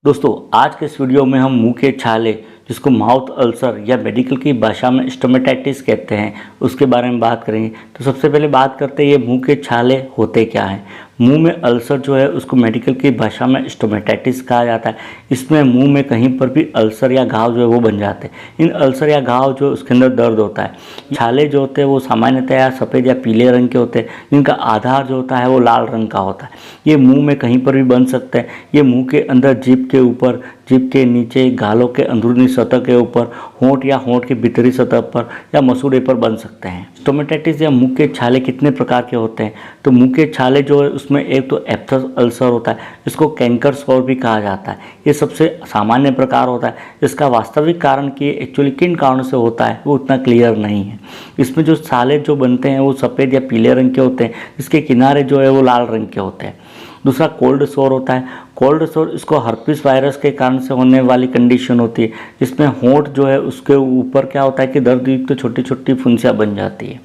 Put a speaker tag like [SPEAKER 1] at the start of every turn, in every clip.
[SPEAKER 1] दोस्तों आज के इस वीडियो में हम मुंह के छाले जिसको माउथ अल्सर या मेडिकल की भाषा में स्टोमेटाइटिस कहते हैं उसके बारे में बात करेंगे। तो सबसे पहले बात करते हैं ये मुंह के छाले होते क्या हैं। मुंह में अल्सर जो है उसको मेडिकल की भाषा में स्टोमेटाइटिस कहा जाता है। इसमें मुंह में कहीं पर भी अल्सर या घाव जो है वो बन जाते हैं। इन अल्सर या घाव जो उसके अंदर दर्द होता है। छाले जो होते हैं वो सामान्यतया सफ़ेद या पीले रंग के होते हैं, जिनका आधार जो होता है वो लाल रंग का होता है। ये मुंह में कहीं पर भी बन सकते हैं। ये मुंह के अंदर जीभ के ऊपर, जीभ के नीचे, गालों के अंदरूनी सतह के ऊपर, होंठ या होंठ की भीतरी सतह पर या मसूड़े पर बन सकते हैं। स्टोमेटाइटिस या मुंह के छाले कितने प्रकार के होते हैं? तो मुंह के छाले जो है उसमें एक तो एप्थस अल्सर होता है, इसको कैंकर सॉर भी कहा जाता है। ये सबसे सामान्य प्रकार होता है। इसका वास्तविक कारण कि एक्चुअली किन कारणों से होता है वो उतना क्लियर नहीं है। इसमें जो छाले जो बनते हैं वो सफ़ेद या पीले रंग के होते हैं, इसके किनारे जो है वो लाल रंग के होते हैं। दूसरा कोल्ड सोर होता है। कोल्ड सोर इसको हर्पिस वायरस के कारण से होने वाली कंडीशन होती है, जिसमें होंठ जो है उसके ऊपर क्या होता है कि दर्दयुक्त छोटी छोटी फुंसियाँ बन जाती है।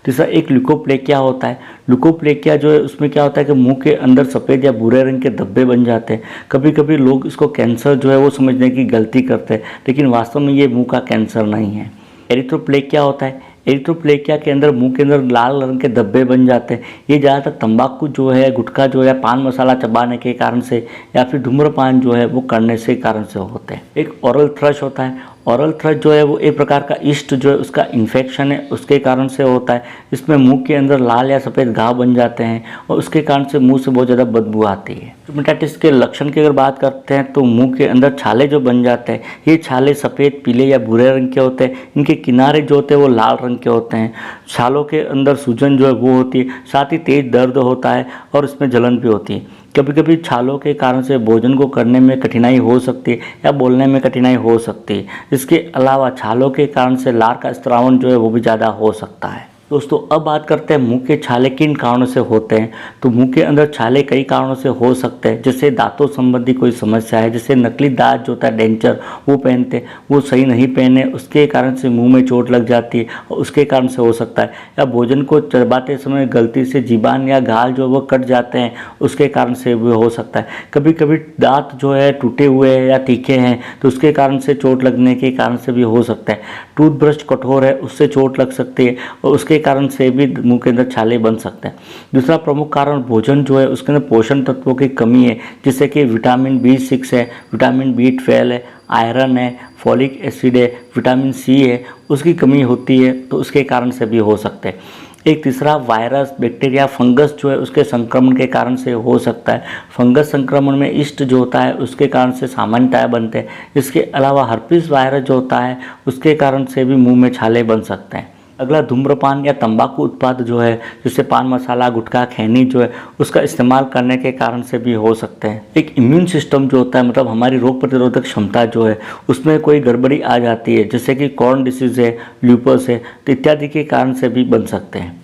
[SPEAKER 1] तीसरा एक ल्यूकोप्लेकिया होता है। ल्यूकोप्लेकिया जो है उसमें क्या होता है कि मुंह के अंदर सफ़ेद या भूरे रंग के धब्बे बन जाते हैं। कभी कभी लोग इसको कैंसर जो है वो समझने की गलती करते हैं, लेकिन वास्तव में ये मुंह का कैंसर नहीं है। एरिथ्रोप्लेकिया होता है। एरिथ्रोप्लेकिया के अंदर मुंह के अंदर लाल रंग के धब्बे बन जाते हैं। ये ज़्यादातर तंबाकू जो है, गुटखा जो है, पान मसाला चबाने के कारण से या फिर धूम्रपान जो है वो करने से कारण से होते हैं। एक ओरल थ्रश होता है। ओरल थ्रश जो है वो एक प्रकार का ईस्ट जो है उसका इन्फेक्शन है, उसके कारण से होता है। इसमें मुंह के अंदर लाल या सफ़ेद घाव बन जाते हैं और उसके कारण से मुंह से बहुत ज़्यादा बदबू आती है। स्टोमेटाइटिस के लक्षण की अगर बात करते हैं तो मुंह के अंदर छाले जो बन जाते हैं, ये छाले सफ़ेद, पीले या भूरे रंग के होते हैं। इनके किनारे जो होते हैं वो लाल रंग के होते हैं। छालों के अंदर सूजन जो है वो होती है, साथ ही तेज दर्द होता है और इसमें जलन भी होती है। कभी कभी छालों के कारण से भोजन को करने में कठिनाई हो सकती है या बोलने में कठिनाई हो सकती है। इसके अलावा छालों के कारण से लार का स्त्रावन जो है वो भी ज़्यादा हो सकता है। दोस्तों अब बात करते हैं मुंह के छाले किन कारणों से होते हैं। तो मुंह के अंदर छाले कई कारणों से हो सकते हैं, जैसे दांतों संबंधी कोई समस्या है, जैसे नकली दांत जो होता है डेंचर वो पहनते हैं, वो सही नहीं पहने, उसके कारण से मुंह में चोट लग जाती है और उसके कारण से हो सकता है। या भोजन को चबाते समय गलती से जीबान या गाल जो वो कट जाते हैं, उसके कारण से भी हो सकता है। कभी कभी दांत जो है टूटे हुए हैं या तीखे हैं तो उसके कारण से चोट लगने के कारण से भी हो सकता है। टूथब्रश कठोर है, उससे चोट लग सकती है और उसके कारण से भी मुंह के अंदर छाले बन सकते हैं। दूसरा प्रमुख कारण भोजन जो है उसके अंदर पोषण तत्वों की कमी है, जैसे कि विटामिन B6 है, विटामिन B12 है, आयरन है, फॉलिक एसिड है, विटामिन C है, उसकी कमी होती है तो उसके कारण से भी हो सकते हैं। एक तीसरा वायरस, बैक्टीरिया, फंगस जो है उसके संक्रमण के कारण से हो सकता है। फंगस संक्रमण में ईस्ट जो होता है उसके कारण से सामान्यतः बनते हैं। इसके अलावा हर्पिस वायरस जो होता है उसके कारण से भी मुंह में छाले बन सकते हैं। अगला धूम्रपान या तंबाकू उत्पाद जो है, जैसे पान मसाला, गुटखा, खैनी जो है उसका इस्तेमाल करने के कारण से भी हो सकते हैं। एक इम्यून सिस्टम जो होता है, मतलब हमारी रोग प्रतिरोधक क्षमता जो है उसमें कोई गड़बड़ी आ जाती है, जैसे कि कॉर्न डिसीज़ है, ल्यूपस है, तो इत्यादि के कारण से भी बन सकते हैं।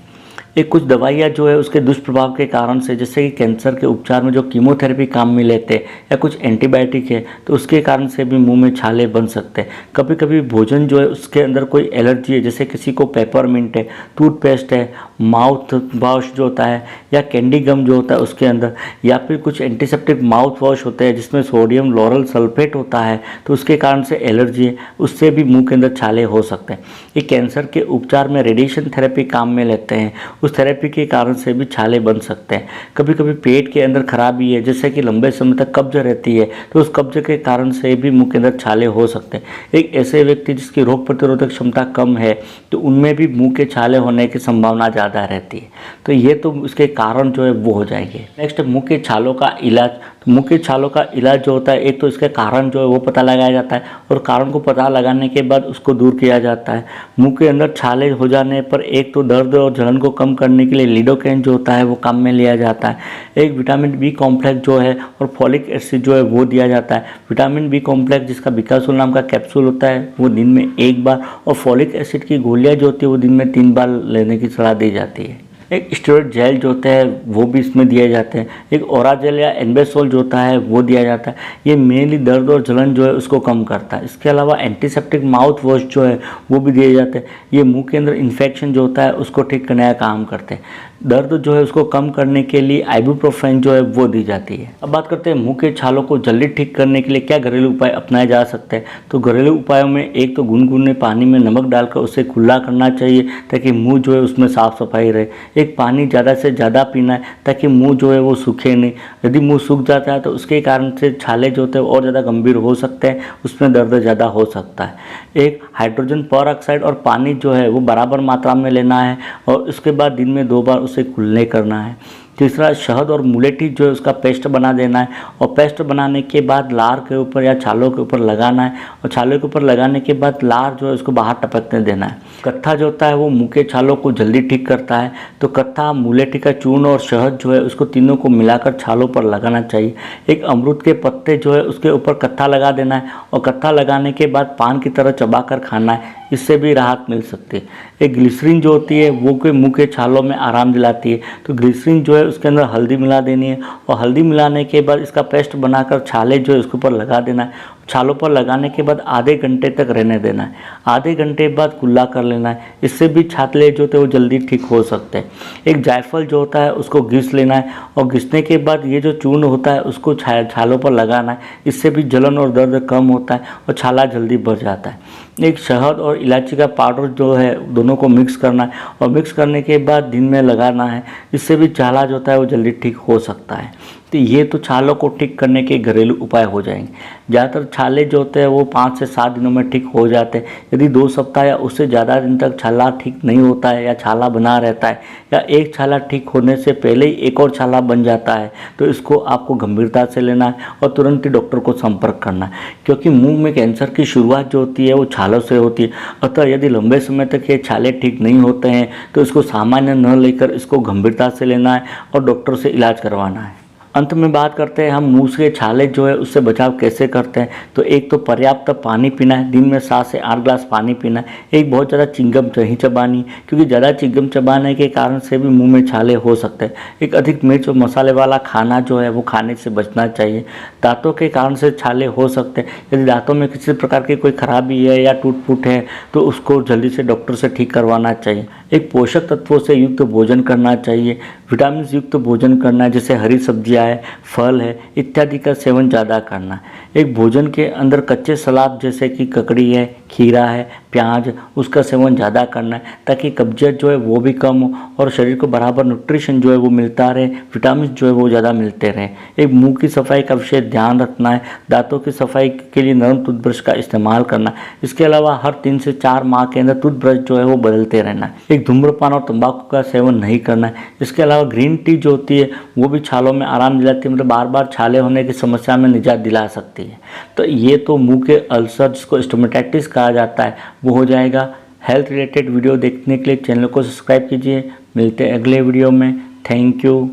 [SPEAKER 1] एक कुछ दवाइयाँ जो है उसके दुष्प्रभाव के कारण से, जैसे कि कैंसर के उपचार में जो कीमोथेरेपी काम में लेते हैं या कुछ एंटीबायोटिक है तो उसके कारण से भी मुंह में छाले बन सकते हैं। कभी कभी भोजन जो है उसके अंदर कोई एलर्जी है, जैसे किसी को पेपरमिंट है, टूथपेस्ट है, माउथ वॉश जो होता है या कैंडी गम जो होता है उसके अंदर, या फिर कुछ एंटीसेप्टिक माउथ वॉश होते हैं जिसमें सोडियम लॉरल सल्फेट होता है तो उसके कारण से एलर्जी है, उससे भी मुँह के अंदर छाले हो सकते हैं। ये कैंसर के उपचार में रेडिएशन थेरेपी काम में लेते हैं, उस थेरेपी के कारण से भी छाले बन सकते हैं। कभी कभी पेट के अंदर खराबी है, जैसे कि लंबे समय तक कब्ज रहती है तो उस कब्ज के कारण से भी मुंह के अंदर छाले हो सकते हैं। एक ऐसे व्यक्ति जिसकी रोग प्रतिरोधक क्षमता कम है तो उनमें भी मुंह के छाले होने की संभावना ज़्यादा रहती है। तो ये तो उसके कारण जो है वो हो जाएंगे। नेक्स्ट, मुंह के छालों का इलाज। तो मुंह के छालों का इलाज जो होता है, एक तो इसके कारण जो है वो पता लगाया जाता है और कारण को पता लगाने के बाद उसको दूर किया जाता है। मुंह के अंदर छाले हो जाने पर एक तो दर्द और जलन को कम करने के लिए लिडोकैन जो होता है वो काम में लिया जाता है। एक विटामिन B कॉम्प्लेक्स जो है और फॉलिक एसिड जो है वो दिया जाता है। विटामिन B कॉम्प्लेक्स जिसका बिकासोल नाम का कैप्सूल होता है वो दिन में 1 बार, और फॉलिक एसिड की गोलियाँ जो होती है वो दिन में 3 बार लेने की सलाह दी जाती है। एक स्टेरॉइड जेल जो होते हैं वो भी इसमें दिए जाते हैं। एक ओराजेल या एन्बेसोल जो होता है वो दिया जाता है। ये मेनली दर्द और जलन जो है उसको कम करता है। इसके अलावा एंटीसेप्टिक माउथ वॉश जो है वो भी दिए जाते हैं। ये मुंह के अंदर इन्फेक्शन जो होता है उसको ठीक करने का काम करते हैं। दर्द जो है उसको कम करने के लिए आइबुप्रोफेन जो है वो दी जाती है। अब बात करते हैं मुंह के छालों को जल्दी ठीक करने के लिए क्या घरेलू उपाय अपनाए जा सकते हैं। तो घरेलू उपायों में एक तो गुनगुने पानी में नमक डालकर उसे कुल्ला करना चाहिए ताकि मुंह जो है उसमें साफ सफाई रहे। एक पानी ज़्यादा से ज़्यादा पीना है ताकि मुंह जो है वो सूखे नहीं। यदि मुंह सूख जाता है तो उसके कारण से छाले जो होते हैं और ज़्यादा गंभीर हो सकते हैं, उसमें दर्द ज़्यादा हो सकता है। एक हाइड्रोजन पेरोक्साइड और पानी जो है वो बराबर मात्रा में लेना है और उसके बाद दिन में 2 बार उसे कुल्ले करना है। तीसरा, शहद और मुलेठी जो है उसका पेस्ट बना देना है और पेस्ट बनाने के बाद लार के ऊपर या छालों के ऊपर लगाना है और छालों के ऊपर लगाने के बाद लार जो है उसको बाहर टपकने देना है। कत्था जो होता है वो मुंह के छालों को जल्दी ठीक करता है। तो कत्था, मुलेठी का चूर्ण और शहद जो है उसको तीनों को मिलाकर छालों पर लगाना चाहिए। एक अमरूद के पत्ते जो है उसके ऊपर कत्था लगा देना है और कत्था लगाने के बाद पान की तरह चबाकर खाना है, इससे भी राहत मिल सकती है। एक ग्लिसरीन जो होती है वो के मुंह के छालों में आराम दिलाती है। तो ग्लिसरीन जो है उसके अंदर हल्दी मिला देनी है और हल्दी मिलाने के बाद इसका पेस्ट बनाकर छाले जो है उसके ऊपर लगा देना है। छालों पर लगाने के बाद आधे घंटे तक रहने देना है। आधे घंटे बाद कुल्ला कर लेना है, इससे भी छाले जो थे वो जल्दी ठीक हो सकते हैं। एक जायफल जो होता है उसको घिस लेना है और घिसने के बाद ये जो चूर्ण होता है उसको छालों पर लगाना है, इससे भी जलन और दर्द कम होता है और छाला जल्दी बढ़ जाता है। एक शहद और इलायची का पाउडर जो है दोनों को मिक्स करना है और मिक्स करने के बाद दिन में लगाना है, इससे भी छाला जो होता है वो जल्दी ठीक हो सकता है। तो ये तो छालों को ठीक करने के घरेलू उपाय हो जाएंगे। ज़्यादातर छाले जो होते हैं वो 5 से 7 दिनों में ठीक हो जाते हैं। यदि 2 सप्ताह या उससे ज़्यादा दिन तक छाला ठीक नहीं होता है या छाला बना रहता है या एक छाला ठीक होने से पहले ही एक और छाला बन जाता है तो इसको आपको गंभीरता से लेना है और तुरंत ही डॉक्टर को संपर्क करना है, क्योंकि मुंह में कैंसर की शुरुआत जो होती है वो छालों से होती है। अतः यदि लंबे समय तक ये छाले ठीक नहीं होते हैं तो इसको सामान्य न लेकर इसको गंभीरता से लेना है और डॉक्टर से इलाज करवाना है। अंत में बात करते हैं हम मुंह के छाले जो है उससे बचाव कैसे करते हैं। तो एक तो पर्याप्त पानी पीना है, दिन में 7 से 8 ग्लास पानी पीना है। एक बहुत ज़्यादा चिंगम नहीं चबानी, क्योंकि ज़्यादा चिंगम चबाने के कारण से भी मुंह में छाले हो सकते हैं। एक अधिक मिर्च और मसाले वाला खाना जो है वो खाने से बचना चाहिए। दांतों के कारण से छाले हो सकते हैं। यदि दांतों में किसी प्रकार की कोई खराबी है या टूट फूट है तो उसको जल्दी से डॉक्टर से ठीक करवाना चाहिए। एक पोषक तत्वों से युक्त भोजन करना चाहिए, विटामिन युक्त भोजन करना है, जैसे हरी सब्जियां है, फल है इत्यादि का सेवन ज़्यादा करना है। एक भोजन के अंदर कच्चे सलाद जैसे कि ककड़ी है, खीरा है, प्याज, उसका सेवन ज़्यादा करना है ताकि कब्जियत जो है वो भी कम हो और शरीर को बराबर न्यूट्रिशन जो है वो मिलता रहे, विटामिन जो है वो ज़्यादा मिलते रहे। एक मुंह की सफाई का विशेष ध्यान रखना है। दांतों की सफाई के लिए नरम टूथब्रश का इस्तेमाल करना है। इसके अलावा हर 3 से 4 माह के अंदर टूथब्रश जो है वो बदलते रहना है। एक धूम्रपान और तंबाकू का सेवन नहीं करना है। इसके अलावा ग्रीन टी जो होती है वो भी छालों में आराम दिलाती है, मतलब बार बार छाले होने की समस्या में निजात दिला सकती है। तो ये तो मुंह के अल्सर जिसको स्टोमेटाइटिस कहा जाता है वो हो जाएगा। हेल्थ रिलेटेड वीडियो देखने के लिए चैनल को सब्सक्राइब कीजिए। मिलते हैं अगले वीडियो में। Thank you.